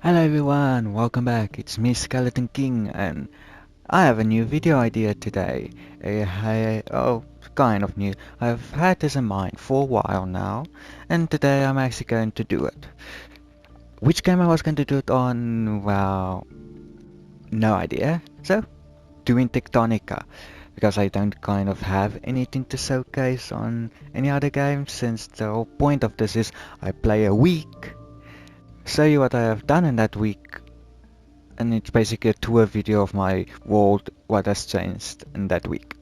Hello everyone, welcome back. It's me Skeleton King and I have a new video idea today. Kind of new. I've had this in mind for a while now and today I'm actually going to do it. Which game I was going to do it on? Well, no idea. So, doing TECHTONICA because I don't kind of have anything to showcase on any other game since the whole point of this is I play a week, show you what I have done in that week, and it's basically a tour video of my world, what has changed in that week.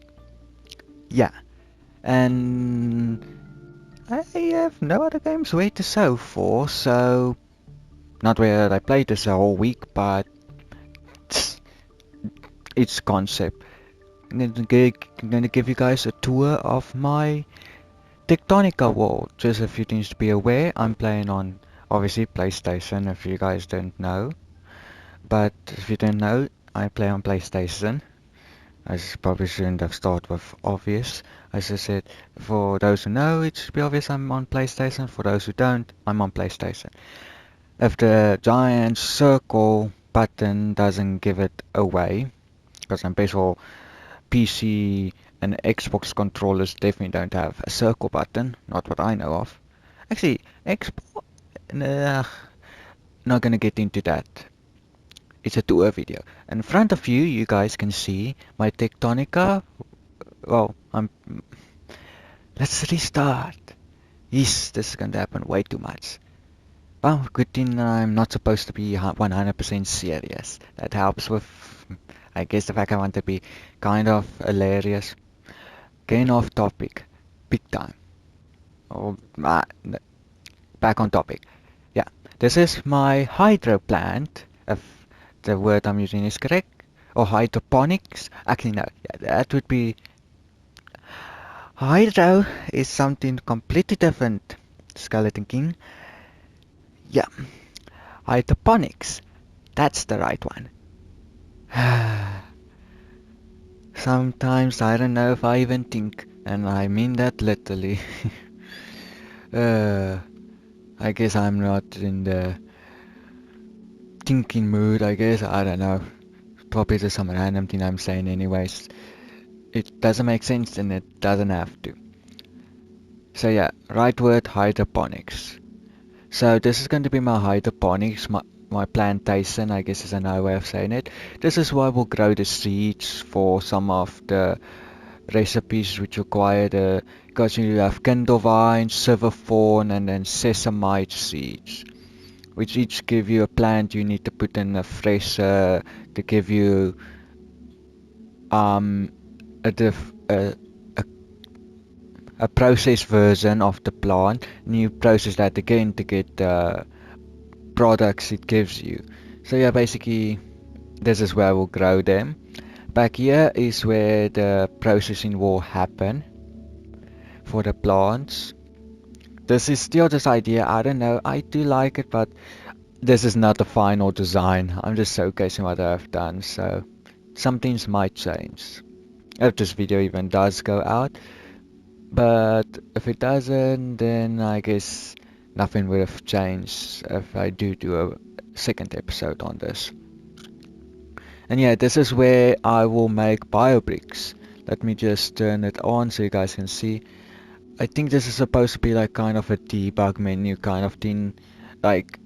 Yeah, and I have no other games where to show for, so not where I played this the whole week, but its concept. I'm gonna give you guys a tour of my Tectonica world. Just a few things to be aware. I'm playing on obviously PlayStation, if you guys don't know. But if you don't know, I play on PlayStation. Probably shouldn't have started with obvious. As I said, for those who know, it should be obvious I'm on PlayStation. For those who don't, I'm on PlayStation. If the giant circle button doesn't give it away, because I'm based for PC and Xbox controllers definitely don't have a circle button, not what I know of. Actually, Xbox, nah, not gonna get into that. It's a tour video. In front of you, you guys can see my Tectonica. Well, let's restart. Yes, this is going to happen way too much. Well, good thing I'm not supposed to be 100% serious. That helps with, I guess, the fact I want to be kind of hilarious. Getting off topic. Big time. Oh, back on topic. Yeah, this is my hydro plant, if the word I'm using is correct. Or hydroponics. Actually, no. Yeah, that would be. Hydro is something completely different, Skeleton King. Yeah, hydroponics. That's the right one. Sometimes I don't know if I even think, and I mean that literally. uh, I guess I'm not in the thinking mood, I guess. I don't know. Probably just some random thing I'm saying, anyways. It doesn't make sense and it doesn't have to. So, yeah, right word hydroponics. So this is going to be my hydroponics, my plantation, I guess is another way of saying it. This is where we'll grow the seeds for some of the recipes which require the, because you have kindle vines, silverthorn, and then sesamite seeds, which each give you a plant you need to put in a fresher to give you um a diff, a processed version of the plant, and you process that again to get the products it gives you. So yeah, basically this is where we'll grow them. Back here is where the processing will happen for the plants. This is still this idea, I don't know, I do like it, but this is not the final design. I'm just showcasing what I've done, so some things might change. If this video even does go out, but if it doesn't, then I guess nothing would have changed if I do a second episode on this. And yeah, this is where I will make biobricks. Let me just turn it on so you guys can see. I think this is supposed to be like kind of a debug menu kind of thing. Like,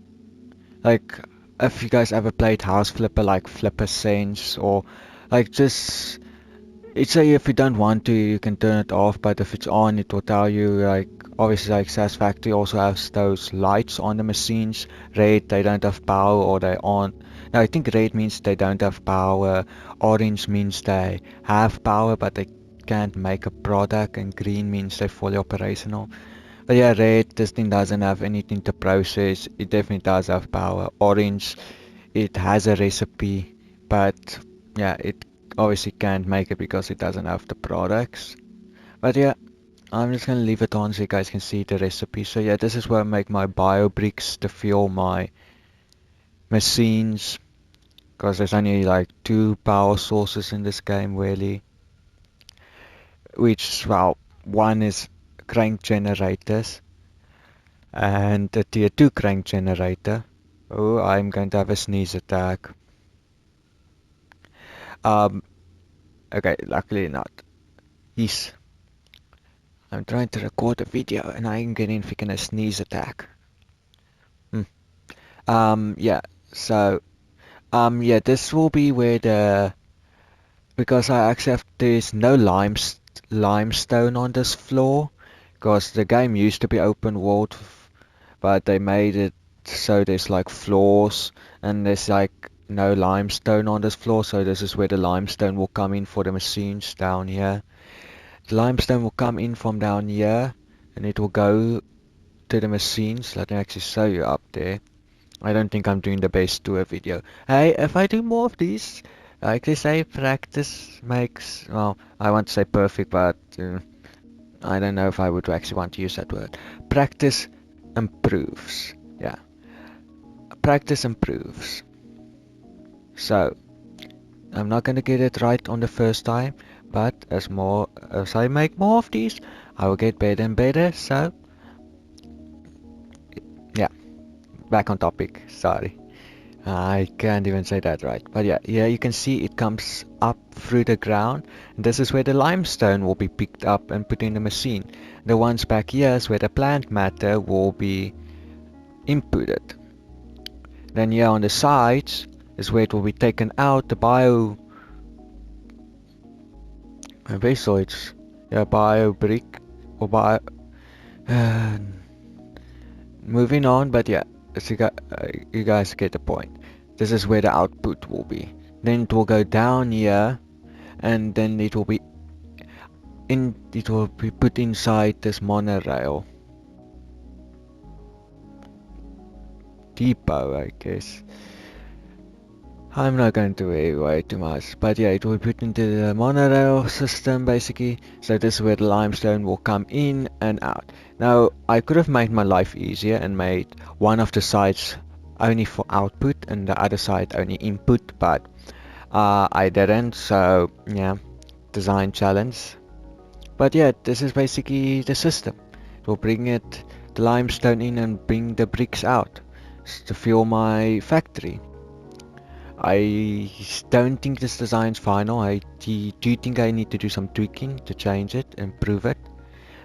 like if you guys ever played House Flipper, like Flipper Sense, or like just, it's say if you don't want to, you can turn it off, but if it's on, it will tell you like, obviously like Satisfactory also has those lights on the machines. Red, they don't have power or they on. Now I think red means they don't have power. Orange means they have power but they can't make a product, and green means they're fully operational. But yeah, red, this thing doesn't have anything to process. It definitely does have power. Orange, it has a recipe, but yeah, it obviously can't make it because it doesn't have the products. But yeah, I'm just gonna leave it on so you guys can see the recipe. So yeah, this is where I make my bio bricks to fuel my machines, because there's only like two power sources in this game really, which, well, one is crank generators and a tier 2 crank generator. Oh, I'm going to have a sneeze attack. Um, okay, luckily not. Yes, I'm trying to record a video and I'm getting freaking a sneeze attack. Hmm. Yeah, so, yeah, this will be where because I actually have, there's no limestone on this floor, because the game used to be open world, but they made it so there's like floors, and there's like no limestone on this floor, so this is where the limestone will come in for the machines down here. The limestone will come in from down here, and it will go to the machines. Let me actually show you up there. I don't think I'm doing the best to a video. Hey, if I do more of these, like they say, practice makes, well, I want to say perfect, but I don't know if I would actually want to use that word. Practice improves. Yeah, practice improves. So, I'm not gonna get it right on the first time, but as I make more of these, I will get better and better. So, yeah, back on topic. Sorry. I can't even say that right. But yeah, yeah, you can see it comes up through the ground. This is where the limestone will be picked up and put in the machine. The ones back here is where the plant matter will be inputted. Then here on the sides is where it will be taken out, the bio vessel, it's yeah, bio brick or bio uh, moving on, but yeah, as you guys get the point. This is where the output will be. Then it will go down here, and then it will be put inside this monorail depot, I guess. I'm not going to worry way too much, but yeah, it will be put into the monorail system basically. So this is where the limestone will come in and out. Now, I could have made my life easier and made one of the sides only for output and the other side only input, but I didn't. So yeah, design challenge. But yeah, this is basically the system. It will bring the limestone in and bring the bricks out to fuel my factory. I don't think this design's final. I do think I need to do some tweaking to change it, improve it.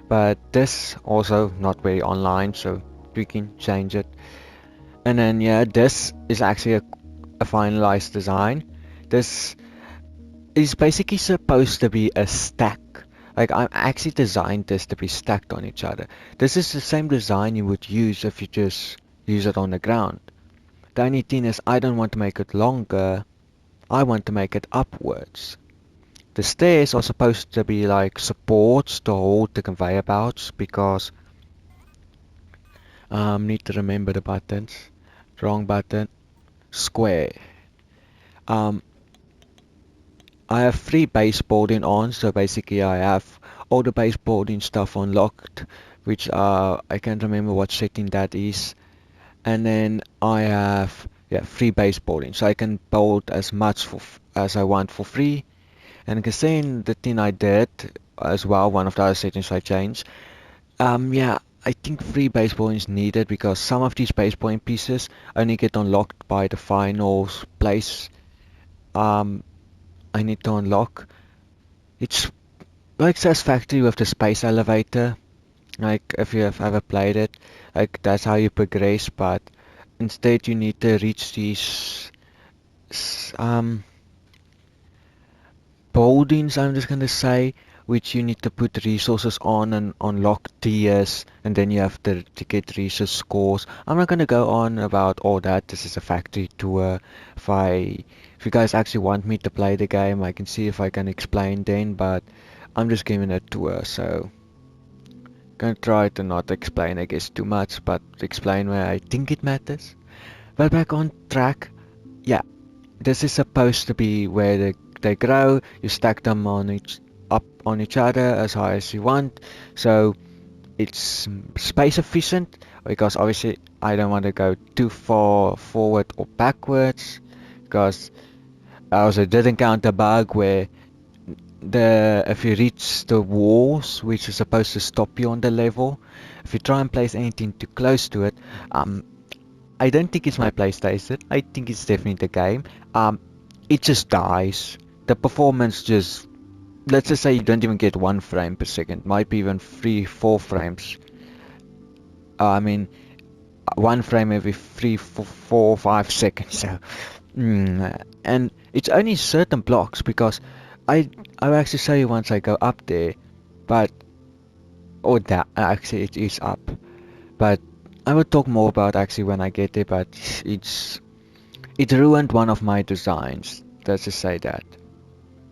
But this also not very online, so tweaking, change it. And then yeah, this is actually a finalized design. This is basically supposed to be a stack. Like I actually designed this to be stacked on each other. This is the same design you would use if you just use it on the ground. The only thing is I don't want to make it longer. I want to make it upwards. The stairs are supposed to be like supports to hold the conveyor belts because need to remember the buttons. Wrong button. Square. Um I have three baseboarding on, so basically I have all the baseboarding stuff unlocked, which I can't remember what setting that is. And then I have yeah free baseboarding, so I can board as much as I want for free. And you can see in the thing I did as well, one of the other settings I changed. Yeah, I think free baseboarding is needed because some of these baseboarding pieces only get unlocked by the final place. Um, I need to unlock. It's like Satisfactory with the space elevator, like if you have ever played it, like that's how you progress, but instead you need to reach these s- um buildings, I'm just gonna say, which you need to put resources on and unlock tiers, and then you have to get resource scores. I'm not gonna go on about all that. This is a factory tour. If you guys actually want me to play the game, I can see if I can explain then, but I'm just giving a tour, so gonna try to not explain, I guess, too much, but explain where I think it matters. But back on track, yeah, this is supposed to be where they grow. You stack them up on each other as high as you want, so it's space efficient because obviously I don't want to go too far forward or backwards because I also did encounter a bug where the if you reach the walls which is supposed to stop you on the level, if you try and place anything too close to it, um I don't think it's my PlayStation. I think it's definitely the game. It just dies. The performance just, let's just say you don't even get 1 frame per second, might be even 3, 4 frames. I mean, 1 frame every 3, 4, 5 seconds. So, and it's only certain blocks because I'll actually show you once I go up there, but or that actually it is up, but I will talk more about actually when I get there. But it ruined one of my designs. Let's just say that.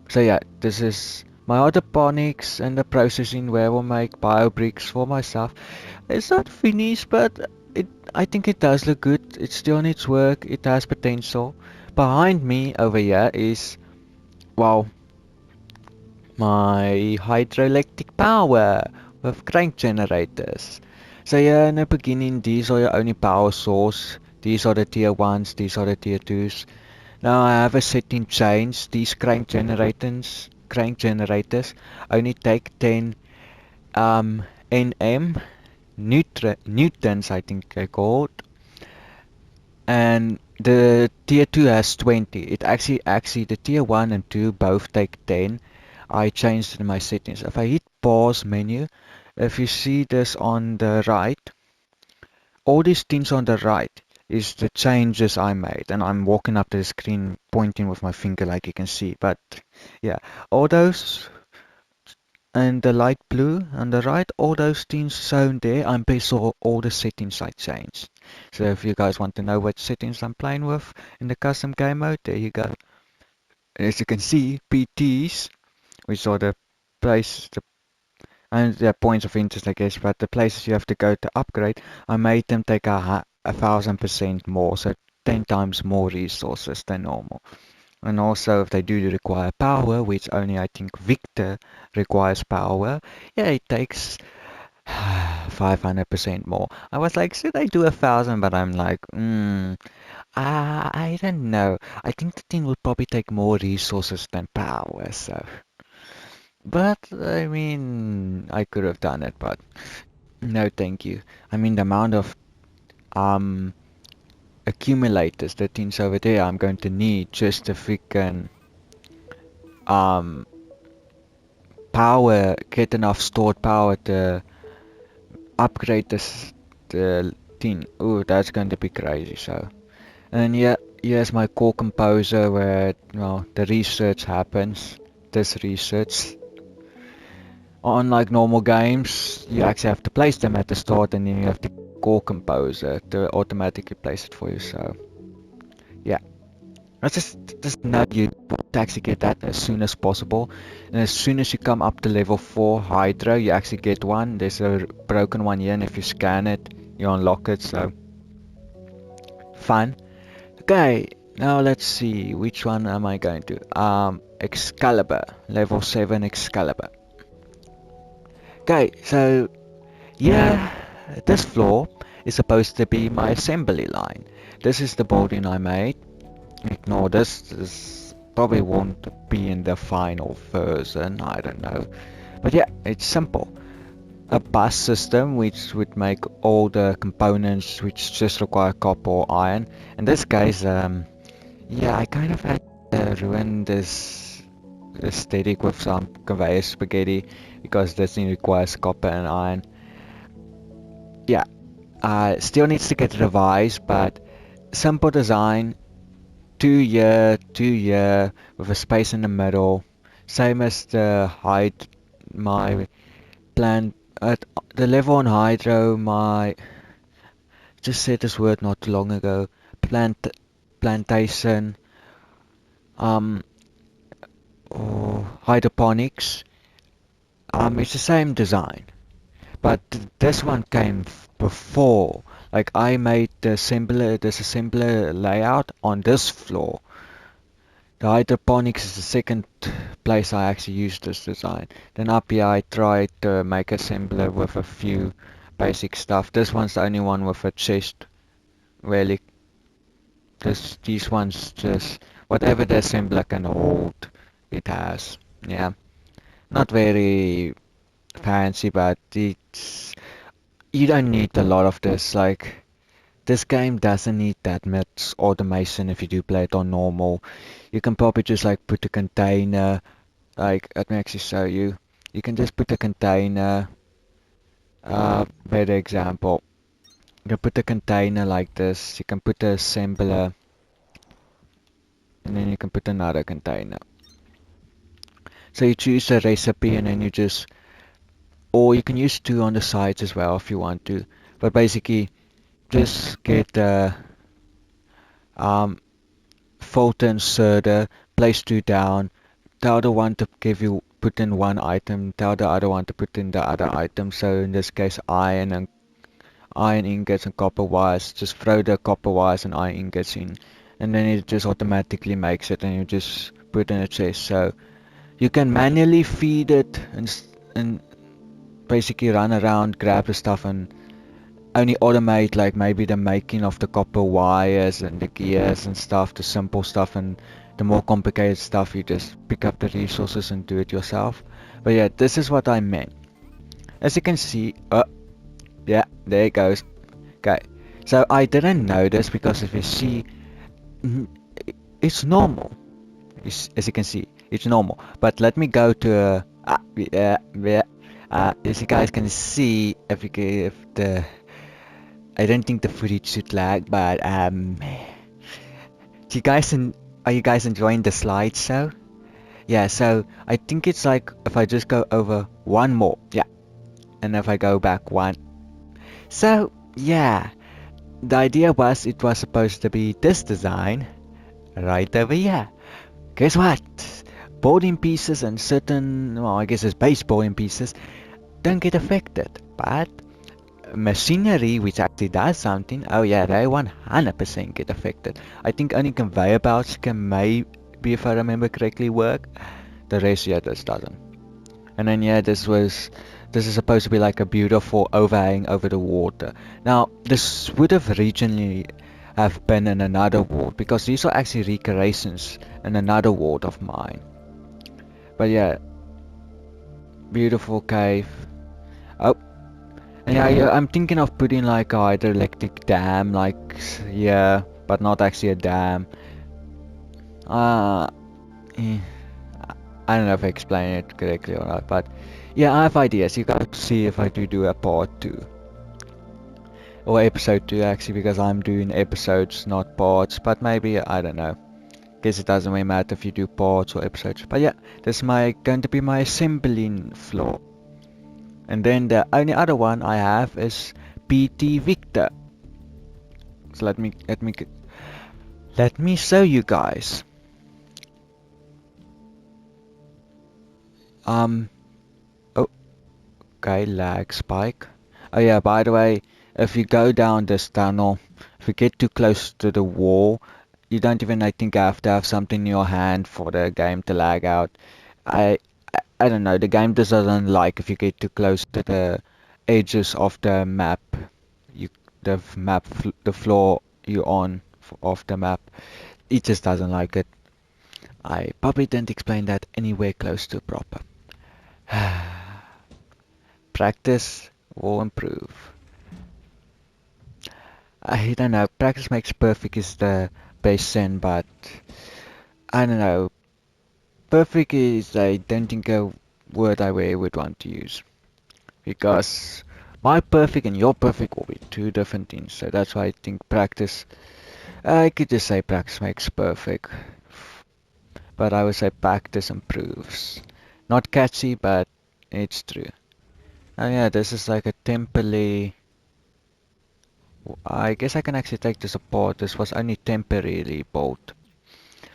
So yeah, this is my hydroponics and the processing where I will make bio bricks for myself. It's not finished, but I think it does look good. It still needs work. It has potential. Behind me over here is, well, my hydroelectric power with crank generators. So yeah, in the beginning, these are your only power source. These are the tier 1s, these are the tier 2s. Now I have a setting change. These crank generators only take 10 nm newtons, I think they're called, and the tier 2 has 20. It actually the tier 1 and 2 both take 10. I changed in my settings. If I hit pause menu, if you see this on the right, all these things on the right is the changes I made, and I'm walking up to the screen pointing with my finger like you can see. But yeah, all those and the light blue on the right, all those things shown there, I'm based on all the settings I changed. So if you guys want to know what settings I'm playing with in the custom game mode, there you go. As you can see, PTs, which are the place, and the points of interest, I guess, but the places you have to go to upgrade, I made them take 1,000% more, so 10 times more resources than normal. And also, if they do require power, which only I think Victor requires power, yeah, it takes 500% more. I was like, should I do 1,000? But I'm like, I don't know. I think the thing would probably take more resources than power, so. But I mean, I could have done it, but no, thank you. I mean, the amount of um accumulators, the things over there, I'm going to need just to freaking um power, get enough stored power to upgrade the thing. Oh, that's going to be crazy. So, and yeah, here's my core composer where well the research happens. This research. Unlike normal games, you actually have to place them at the start and then you have the core composer to automatically place it for you. So yeah, I just know you want to actually get that as soon as possible. And as soon as you come up to level 4 Hydro, you actually get one. There's a broken one here, and if you scan it, you unlock it. So fun. Okay, now let's see which one am I going to. Excalibur, level 7 Excalibur. Okay, so yeah, this floor is supposed to be my assembly line. This is the building I made. Ignore this. This probably won't be in the final version. I don't know. But yeah, it's simple. A bus system which would make all the components which just require copper or iron. In this case, yeah, I kind of had to ruin this aesthetic with some conveyor spaghetti because this thing requires copper and iron. Yeah, still needs to get revised, but simple design, 2 year, 2 year, with a space in the middle, same as the height, my plant, at the level on hydro, my, just said this word not too long ago, plantation, um, or hydroponics, it's the same design. But this one came before. Like I made this assembler layout on this floor. The hydroponics is the second place I actually used this design. Then up here I tried to make assembler with a few basic stuff. This one's the only one with a chest. Really, these ones just whatever the assembler can hold, it has. Yeah, not very fancy, but it's you don't need a lot of this. Like This game doesn't need that much automation if you do play it on normal. You can probably just like put a container, like let me actually show you. You can just put a container, better example. You can put a container like this, you can put a assembler, and then you can put another container. So you choose a recipe and then you just, or you can use two on the sides as well if you want to. But basically, just get um, filter inserter, place two down, tell the one to give you put in one item, tell the other one to put in the other item. So in this case, iron and iron ingots and copper wires. Just throw the copper wires and iron ingots in, and then it just automatically makes it, and you just put in a chest. So you can manually feed it and basically run around, grab the stuff, and only automate like maybe the making of the copper wires and the gears and stuff, the simple stuff, and the more complicated stuff you just pick up the resources and do it yourself. But yeah, this is what I meant. As you can see, yeah, there it goes. Okay, so I didn't notice because if you see, mm, it's normal. As you can see, it's normal. But let me go to yeah, yeah. As you guys can see, if the I don't think the footage should lag, but do you guys are you guys enjoying the slideshow? Yeah, so I think it's like if I just go over one more, yeah, and if I go back one. So yeah, the idea was it was supposed to be this design right over here. Guess what? Boarding pieces and certain, well, I guess it's base boarding pieces don't get affected, but machinery which actually does something, oh yeah, they 100% get affected. I think only conveyor belts can maybe, if I remember correctly, work. The rest, yeah, this doesn't. And then yeah, this is supposed to be like a beautiful overhang over the water. Now, this would have originally have been in another world because these are actually recreations in another world of mine. But yeah, beautiful cave. Oh, and yeah, I'm thinking of putting like a hydroelectric dam, like yeah, but not actually a dam. Uh, eh, I don't know if I explain it correctly or not, but yeah, I have ideas. You got to see if I do a part two or episode two actually, because I'm doing episodes, not parts. But maybe I don't know. Guess it doesn't really matter if you do parts or episodes. But yeah, this is my going to be my assembling floor. And then the only other one I have is PT Victor. So let me show you guys. Um. Oh, okay. Lag spike. Oh yeah. By the way, if you go down this tunnel, if you get too close to the wall, you don't even, I think, have to have something in your hand for the game to lag out. I don't know. The game just doesn't like if you get too close to the edges of the map. You the floor you on of the map. It just doesn't like it. I probably didn't explain that anywhere close to proper. Practice will improve. I don't know. Practice makes perfect is the best sin, but I don't know. Perfect is I don't think a word I really would want to use because my perfect and your perfect will be two different things. So that's why I think practice. I could just say practice makes perfect, but I would say practice improves. Not catchy, but it's true. Oh yeah, this is like a temporary. I guess I can actually take this apart. This was only temporarily built.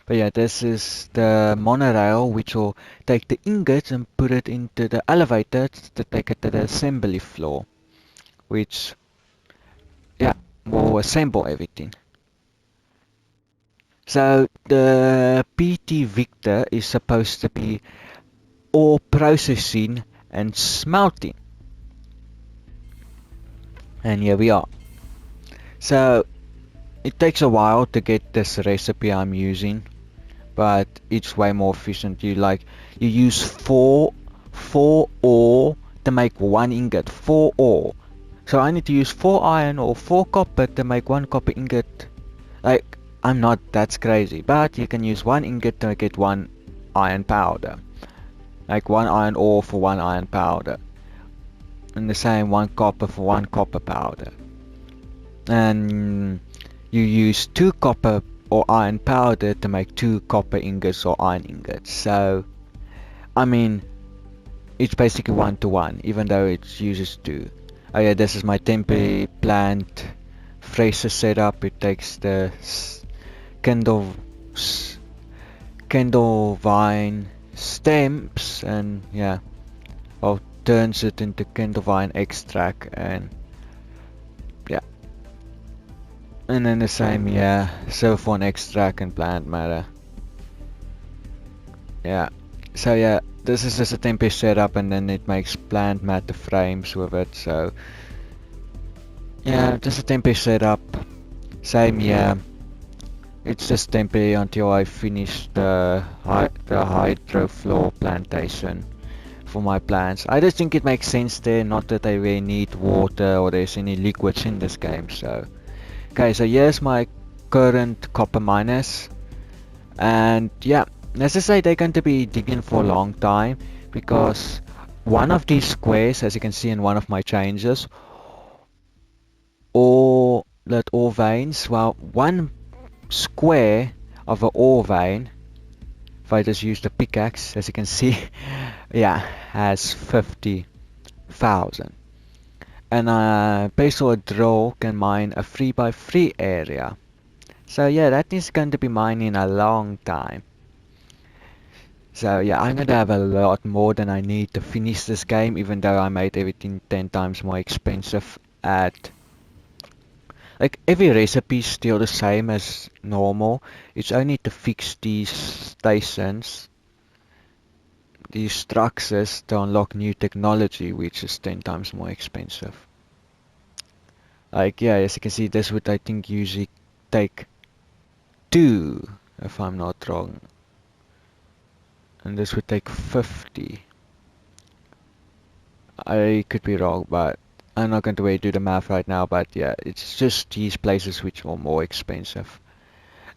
But yeah, this is the monorail which will take the ingots and put it into the elevator to take it to the assembly floor, which yeah will assemble everything. So the PT Victor is supposed to be ore processing and smelting, and here we are. So it takes a while to get this recipe I'm using, but it's way more efficient. You use four ore to make one ingot. Four ore. So I need to use 4 iron or 4 copper to make 1 copper ingot. Like, I'm not that's crazy, but you can use 1 ingot to get 1 iron powder. Like 1 iron ore for 1 iron powder. And the same 1 copper for 1 copper powder. And you use 2 copper or iron powder to make 2 copper ingots or iron ingots. So, I mean, it's basically 1 to 1, even though it uses 2. Oh yeah, this is my tempe plant fraser setup. It takes the Kindle Kindle vine stems and yeah, well, turns it into Kindle vine extract and yeah, and then the same yeah, sulfone extract and plant matter. Yeah, so yeah, this is just a tempe setup and then it makes plant matter frames with it. So yeah, just a tempe setup. Same yeah. It's just temporary until I finish the hydro floor plantation for my plants. I just think it makes sense there, not that I really need water or there's any liquids in this game. So, okay, so here's my current copper miners, and yeah, let's just say they're going to be digging for a long time because one of these squares, as you can see in one of my changes, all veins, well, one square of an ore vein, if I just use the pickaxe, as you can see, yeah, has 50,000. And a peso drill can mine a 3 by 3 area. So yeah, that is going to be mining a long time. So yeah, I'm going to have a lot more than I need to finish this game, even though I made everything 10 times more expensive at like every recipe is still the same as normal. It's only to fix these stations, these structures to unlock new technology, which is 10 times more expensive. Like yeah, as you can see, this would I think usually take 2, if I'm not wrong. And this would take 50. I could be wrong, but I'm not going to really do the math right now, but yeah, it's just these places which are more expensive.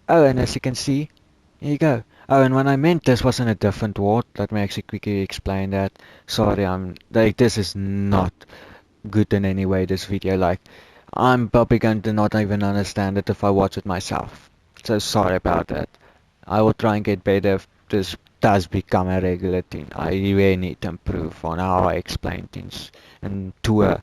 Oh, and as you can see, here you go. Oh, and when I meant this was in a different world, let me actually quickly explain that. Sorry, I'm like this is not good in any way, this video. Like, I'm probably going to not even understand it if I watch it myself. So sorry about that. I will try and get better if this does become a regular thing. I really need to improve on how I explain things and to her.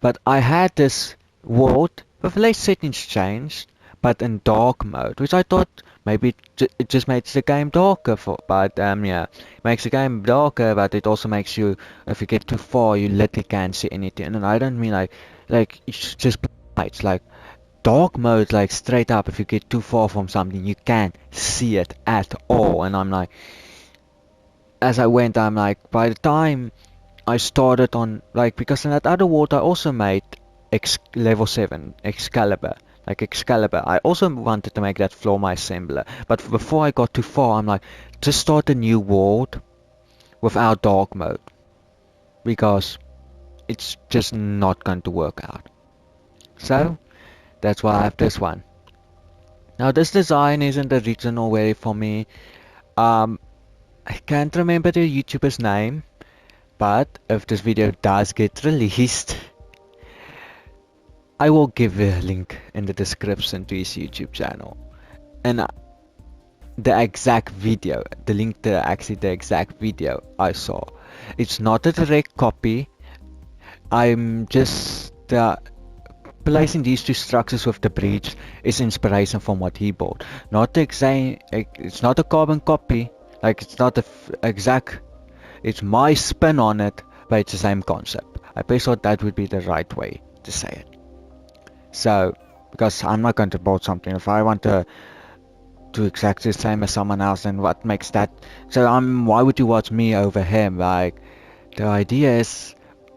But I had this world with less settings changed, but in dark mode, which I thought maybe it just makes the game darker for, but yeah, makes the game darker, but it also makes you, if you get too far, you literally can't see anything. And I don't mean like it's just lights, like dark mode, like straight up, if you get too far from something, you can't see it at all. And I'm like, as I went, I'm like, by the time I started on like because in that other world I also made level 7 Excalibur. Like Excalibur. I also wanted to make that floor my assembler. But before I got too far I'm like just start a new world without dark mode. Because it's just not going to work out. So that's why I have this one. Now this design isn't original way for me. Um I can't remember the YouTuber's name. But if this video does get released, I will give a link in the description to his YouTube channel. And the exact video, the link to actually the exact video I saw. It's not a direct copy. I'm just placing these two structures with the breach is inspiration from what he built. Not the exact, it's not a carbon copy. Like it's not the exact, it's my spin on it, but it's the same concept. I thought that would be the right way to say it. So, because I'm not going to build something, if I want to do exactly the same as someone else, then what makes that? So why would you watch me over him? Like, the idea is,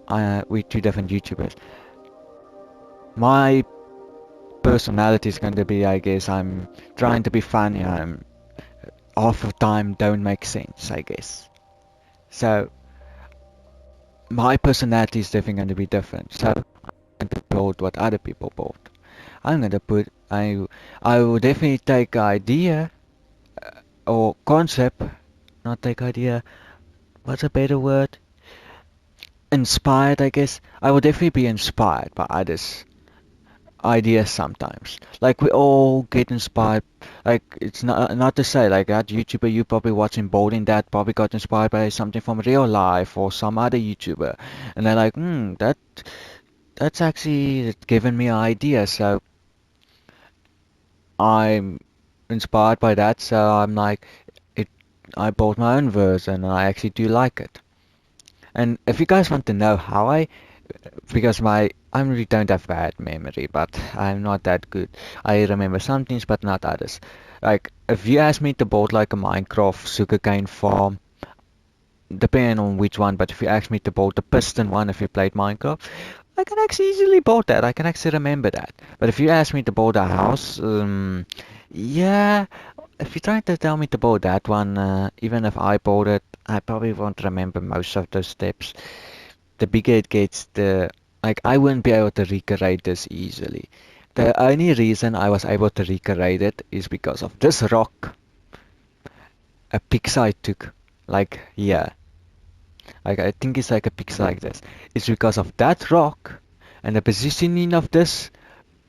we're two different YouTubers. My personality is going to be, I guess, I'm trying to be funny. I'm half the time don't make sense, I guess. So, my personality is definitely going to be different. So, to build what other people build. I'm gonna put I will definitely take idea or concept, not take idea. What's a better word? Inspired, I guess. I will definitely be inspired by others' ideas sometimes. Like we all get inspired. Like it's not to say like that YouTuber you probably watching bowling that probably got inspired by something from real life or some other YouTuber, and they're like, that's actually given me an idea. So I'm inspired by that. So I'm like, it. I bought my own version, and I actually do like it. And if you guys want to know how because I really don't have bad memory, but I'm not that good. I remember some things, but not others. Like if you ask me to build like a Minecraft sugarcane farm, depending on which one, but if you ask me to build the piston one, if you played Minecraft, I can actually easily build that. I can actually remember that. But if you ask me to build a house, yeah, if you're trying to tell me to build that one, even if I build it, I probably won't remember most of those steps. The bigger it gets, the like I wouldn't be able to recreate this easily. The only reason I was able to recreate it is because of this rock, a pixel I took. Like, yeah, like I think it's like a pixel like this. It's because of that rock and the positioning of this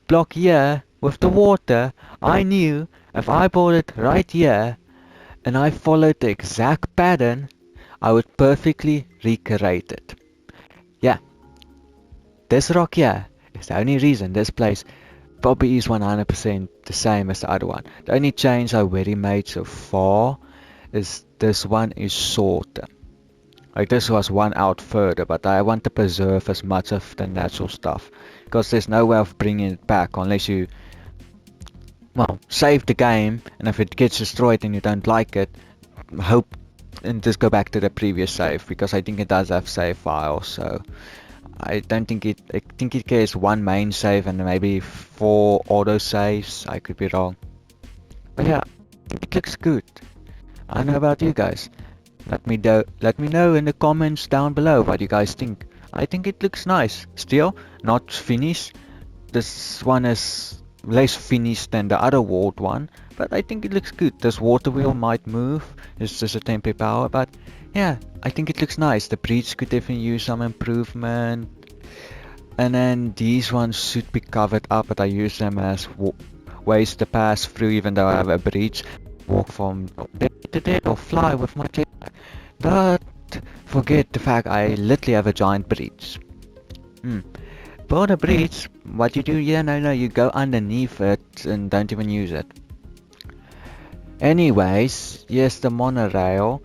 block here with the water. I knew if I bought it right here and I followed the exact pattern, I would perfectly recreate it. Yeah, this rock here is the only reason this place probably is 100% the same as the other one. The only change I already made so far is this one is shorter. Like this was one out further, but I want to preserve as much of the natural stuff. Because there's no way of bringing it back unless you, well, save the game, and if it gets destroyed and you don't like it, hope and just go back to the previous save, because I think it does have save files, so I don't think I think it cares one main save and maybe 4 auto saves. I could be wrong. But yeah, it looks good. I don't know about you guys. Let me know in the comments down below what you guys think. I think it looks nice. Still, not finished. This one is less finished than the other walled one, but I think it looks good. This water wheel might move. It's just a temporary power, but yeah, I think it looks nice. The breach could definitely use some improvement. And then these ones should be covered up, but I use them as ways to pass through even though I have a breach. Walk from there to there or fly with my jetpack. But forget the fact I literally have a giant breach. Hmm. For the breach, what you do, yeah, no, you go underneath it and don't even use it. Anyways, here's the monorail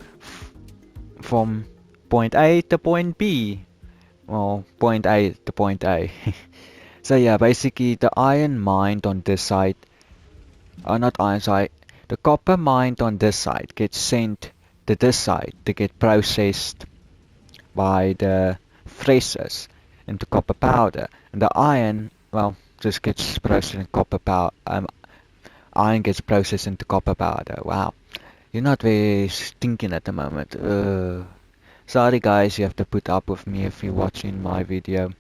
from point A to point B. Well, point A to point A. So yeah, basically the iron mined on this side, or not iron side, the copper mined on this side gets sent to this side to get processed by the threshers into copper powder. And the iron, well, just gets processed in copper powder. Iron gets processed into copper powder. Wow, you're not very stinking at the moment. Sorry guys, you have to put up with me if you're watching my video.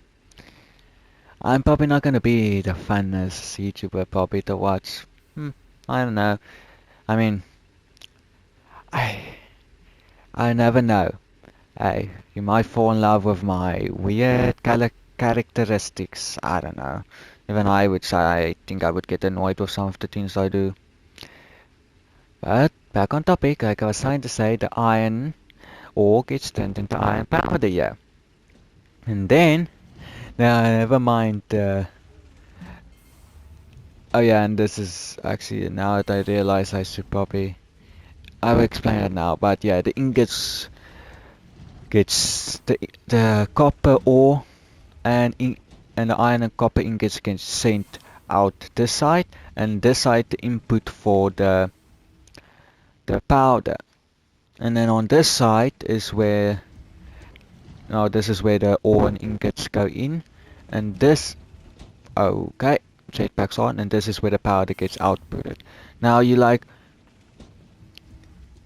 I'm probably not gonna be the funnest YouTuber probably to watch. I don't know. I mean, I I never know. Hey, you might fall in love with my weird characteristics. I don't know. Even I would say I think I would get annoyed with some of the things I do. But back on topic, like I was trying to say, the iron ore gets turned into iron powder, yeah. And then, now never mind. Oh yeah, and this is actually now that I realize I should probably I will explain it now. But yeah, the ingots gets the copper ore and and the iron and copper ingots get sent out this side, and this side the input for the powder. And then on this side is where now this is where the ore and ingots go in, and this okay jetpacks on, and this is where the powder gets outputted. Now you like,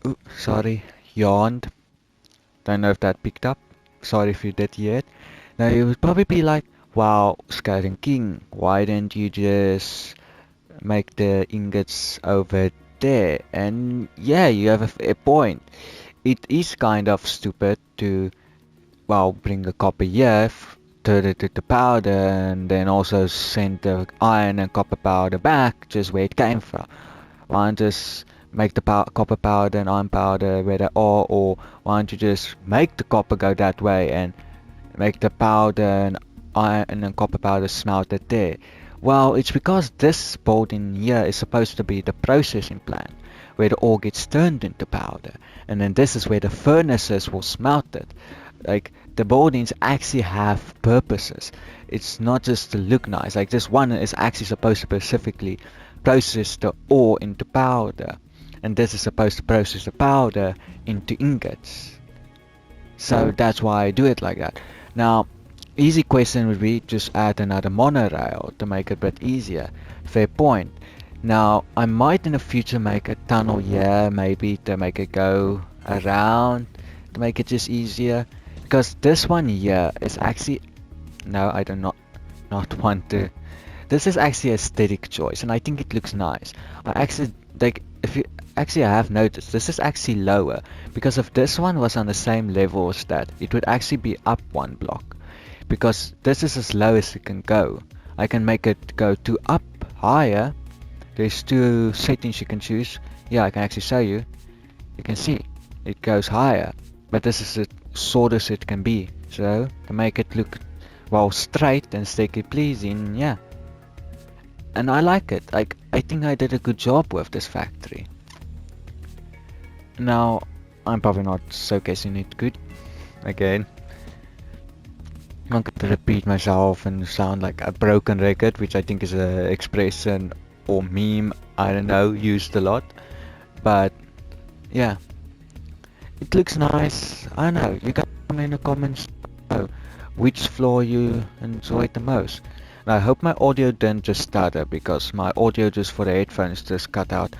ooh, sorry, yawned. Don't know if that picked up. Sorry if you did hear it. Now you would probably be like, Wow, Skeleton King, why didn't you just make the ingots over there? And yeah, you have a fair point. It is kind of stupid to, well, bring a copper here, turn it into powder, and then also send the iron and copper powder back just where it came from. Why don't just make the copper powder and iron powder where they are, or why don't you just make the copper go that way and make the powder and iron and copper powder smelted there? Well, it's because this board in here is supposed to be the processing plant where the ore gets turned into powder, and then this is where the furnaces will smelt it. Like, the buildings actually have purposes. It's not just to look nice. Like, this one is actually supposed to specifically process the ore into powder, and this is supposed to process the powder into ingots. So that's why I do it like that. Now, easy question would be just add another monorail to make it a bit easier. Fair point. Now, I might in the future make a tunnel here, maybe to make it go around, to make it just easier. Because this one here is actually, no, I do not want to. This is actually a aesthetic choice, and I think it looks nice. I actually, like, if you actually have noticed, this is actually lower, because if this one was on the same level as that, it would actually be up one block, because this is as low as it can go. I can make it go to up higher. There's two settings you can choose. Yeah, I can actually show you. You can see it goes higher, but this is as short as it can be. So to make it look, well, straight and aesthetically pleasing, yeah. And I like it. Like, I think I did a good job with this factory. Now, I'm probably not showcasing it good. Again, I'm not going to repeat myself and sound like a broken record, which I think is a expression or meme, I don't know, used a lot. But yeah, it looks nice. I don't know, you can comment in the comments know which floor you enjoyed the most. And I hope my audio didn't just stutter, because my audio just for the headphones just cut out.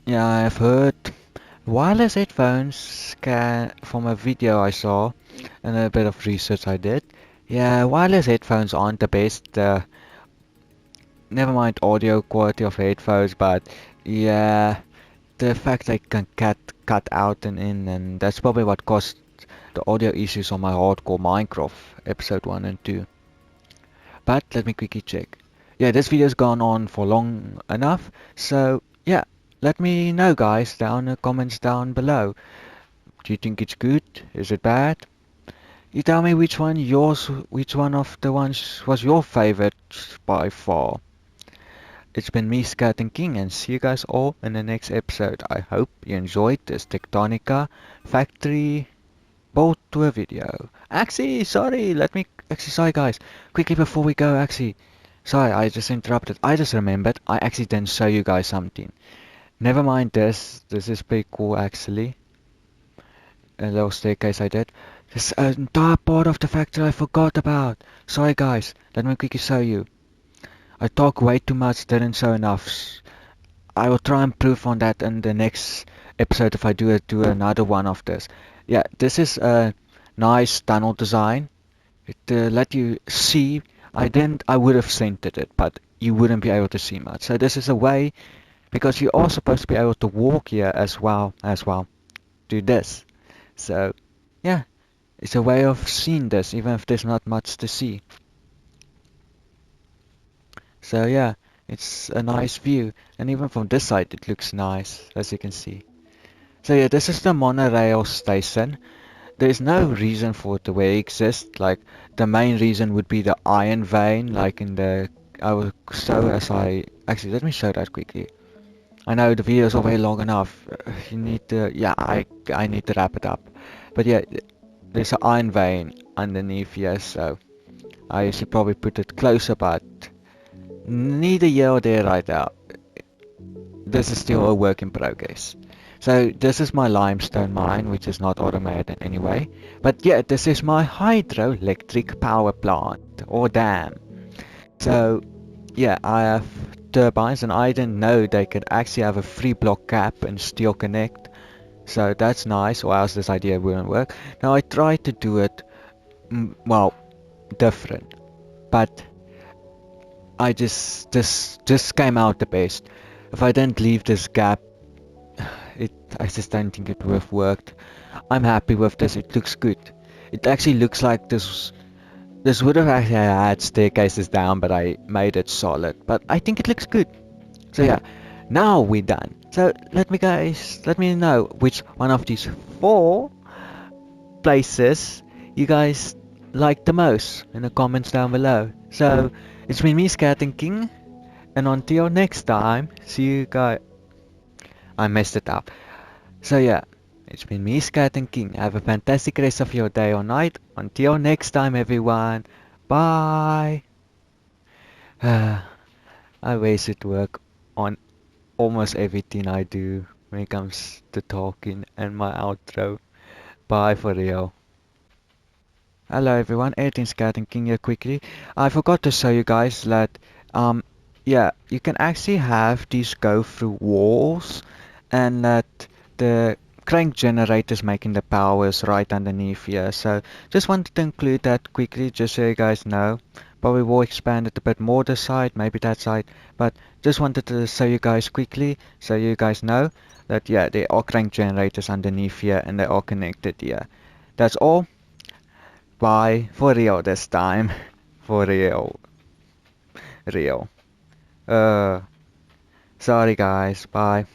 Yeah, I've heard wireless headphones can, from a video I saw and a bit of research I did. Yeah, wireless headphones aren't the best. Never mind audio quality of headphones, but yeah, the fact they can cut out and in, and that's probably what caused the audio issues on my hardcore Minecraft episode 1 and 2. But let me quickly check. Yeah, this video's gone on for long enough, so yeah, let me know guys down in the comments down below. Do you think it's good? Is it bad? You tell me which one of the ones was your favorite by far. It's been me, Scat and King, and see you guys all in the next episode. I hope you enjoyed this TECHTONICA factory bolt tour video. Actually, sorry, sorry guys, quickly before we go, sorry, I just interrupted. I just remembered, I actually didn't show you guys something. Never mind this is pretty cool actually. A little staircase I did. This entire part of the factory I forgot about. Sorry guys, let me quickly show you. I talk way too much, didn't show enough. I will try and improve on that in the next episode if I do another one of this. Yeah, this is a nice tunnel design. It let you see. I would have centered it, but you wouldn't be able to see much. So this is a way, because you are supposed to be able to walk here as well. Do this. So yeah, it's a way of seeing this, even if there's not much to see. So yeah, it's a nice view, and even from this side it looks nice, as you can see. So yeah, this is the monorail station. There's no reason for it to exist. Like, the main reason would be the iron vein, like in the I will show as I actually let me show that quickly. I know the video is already long enough. You need to, yeah, I need to wrap it up. But yeah, there's an iron vein underneath here, so I should probably put it closer, but neither here or there right now. This is still a work in progress. So this is my limestone mine, which is not automated anyway. But yeah, this is my hydroelectric power plant, or dam. So yeah, I have turbines, and I didn't know they could actually have a 3 block cap and still connect. So that's nice, or else this idea wouldn't work. Now I tried to do it, well, different. but I just came out the best. If I didn't leave this gap, it I just don't think it would have worked. I'm happy with this. It looks good. It actually looks like this would have actually had staircases down, but I made it solid. But I think it looks good. So yeah, now we're done. So let me know which one of these four places you guys like the most in the comments down below. So it's been me, Scat and King, and until next time, see you guys. I messed it up. So yeah, it's been me, Scat and King. Have a fantastic rest of your day or night. Until next time, everyone. Bye. I wasted work on almost everything I do when it comes to talking and my outro. Bye for real. Hello everyone, 18 Scouting King here quickly. I forgot to show you guys that yeah, you can actually have these go through walls and that the crank generators making the powers right underneath here. So just wanted to include that quickly just so you guys know. Probably will expand it a bit more this side, maybe that side, but just wanted to show you guys quickly so you guys know that yeah, there are crank generators underneath here and they are connected here. That's all. Bye. For real this time. For real. Real. Uh, sorry guys. Bye.